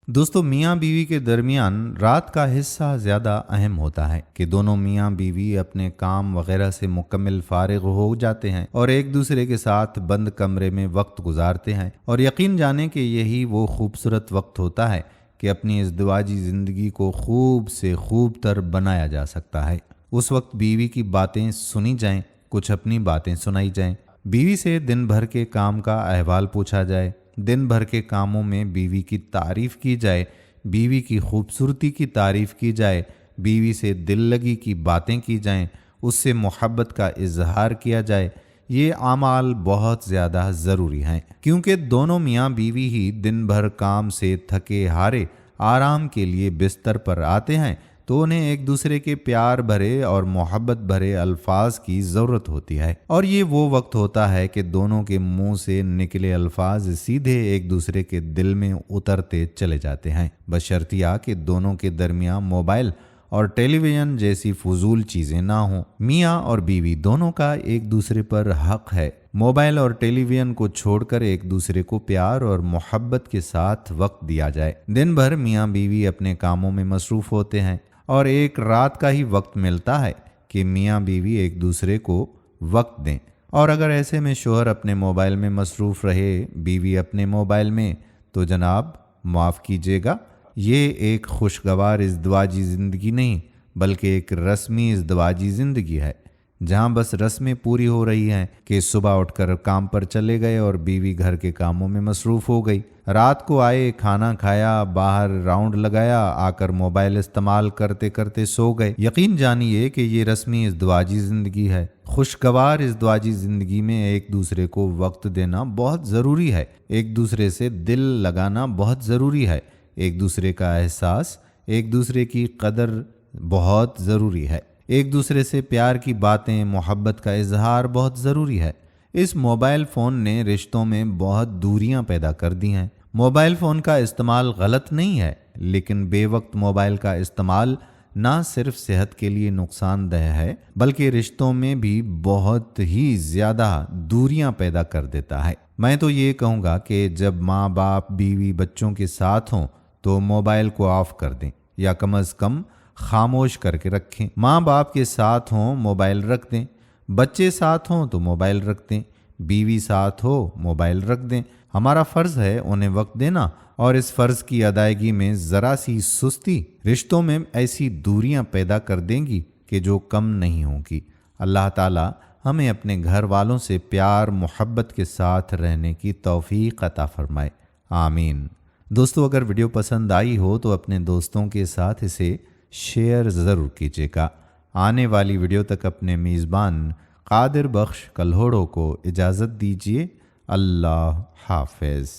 دوستو میاں بیوی کے درمیان رات کا حصہ زیادہ اہم ہوتا ہے کہ دونوں میاں بیوی اپنے کام وغیرہ سے مکمل فارغ ہو جاتے ہیں اور ایک دوسرے کے ساتھ بند کمرے میں وقت گزارتے ہیں، اور یقین جانیں کہ یہی وہ خوبصورت وقت ہوتا ہے کہ اپنی ازدواجی زندگی کو خوب سے خوب تر بنایا جا سکتا ہے۔ اس وقت بیوی کی باتیں سنی جائیں، کچھ اپنی باتیں سنائی جائیں، بیوی سے دن بھر کے کام کا احوال پوچھا جائے، دن بھر کے کاموں میں بیوی کی تعریف کی جائے، بیوی کی خوبصورتی کی تعریف کی جائے، بیوی سے دل لگی کی باتیں کی جائیں، اس سے محبت کا اظہار کیا جائے۔ یہ اعمال بہت زیادہ ضروری ہیں، کیونکہ دونوں میاں بیوی ہی دن بھر کام سے تھکے ہارے آرام کے لیے بستر پر آتے ہیں تو انہیں ایک دوسرے کے پیار بھرے اور محبت بھرے الفاظ کی ضرورت ہوتی ہے، اور یہ وہ وقت ہوتا ہے کہ دونوں کے منہ سے نکلے الفاظ سیدھے ایک دوسرے کے دل میں اترتے چلے جاتے ہیں، بشرطیہ کہ دونوں کے درمیان موبائل اور ٹیلی ویژن جیسی فضول چیزیں نہ ہوں۔ میاں اور بیوی دونوں کا ایک دوسرے پر حق ہے موبائل اور ٹیلی ویژن کو چھوڑ کر ایک دوسرے کو پیار اور محبت کے ساتھ وقت دیا جائے۔ دن بھر میاں بیوی اپنے کاموں میں مصروف ہوتے ہیں اور ایک رات کا ہی وقت ملتا ہے کہ میاں بیوی ایک دوسرے کو وقت دیں، اور اگر ایسے میں شوہر اپنے موبائل میں مصروف رہے، بیوی اپنے موبائل میں، تو جناب معاف کیجیے گا، یہ ایک خوشگوار ازدواجی زندگی نہیں بلکہ ایک رسمی ازدواجی زندگی ہے، جہاں بس رسمیں پوری ہو رہی ہیں کہ صبح اٹھ کر کام پر چلے گئے اور بیوی گھر کے کاموں میں مصروف ہو گئی، رات کو آئے، کھانا کھایا، باہر راؤنڈ لگایا، آ کر موبائل استعمال کرتے کرتے سو گئے۔ یقین جانیے کہ یہ رسمی ازدواجی زندگی ہے۔ خوشگوار ازدواجی زندگی میں ایک دوسرے کو وقت دینا بہت ضروری ہے، ایک دوسرے سے دل لگانا بہت ضروری ہے، ایک دوسرے کا احساس، ایک دوسرے کی قدر بہت ضروری ہے، ایک دوسرے سے پیار کی باتیں، محبت کا اظہار بہت ضروری ہے۔ اس موبائل فون نے رشتوں میں بہت دوریاں پیدا کر دی ہیں۔ موبائل فون کا استعمال غلط نہیں ہے، لیکن بے وقت موبائل کا استعمال نہ صرف صحت کے لیے نقصان دہ ہے بلکہ رشتوں میں بھی بہت ہی زیادہ دوریاں پیدا کر دیتا ہے۔ میں تو یہ کہوں گا کہ جب ماں باپ بیوی بچوں کے ساتھ ہوں تو موبائل کو آف کر دیں یا کم از کم خاموش کر کے رکھیں۔ ماں باپ کے ساتھ ہوں موبائل رکھ دیں، بچے ساتھ ہوں تو موبائل رکھ دیں، بیوی ساتھ ہو موبائل رکھ دیں۔ ہمارا فرض ہے انہیں وقت دینا، اور اس فرض کی ادائیگی میں ذرا سی سستی رشتوں میں ایسی دوریاں پیدا کر دیں گی کہ جو کم نہیں ہوں گی۔ اللہ تعالی ہمیں اپنے گھر والوں سے پیار محبت کے ساتھ رہنے کی توفیق عطا فرمائے، آمین۔ دوستو اگر ویڈیو پسند آئی ہو تو اپنے دوستوں کے ساتھ اسے شیئر ضرور کیجیے گا۔ آنے والی ویڈیو تک اپنے میزبان قادر بخش کلہوڑو کو اجازت دیجیے۔ اللہ حافظ۔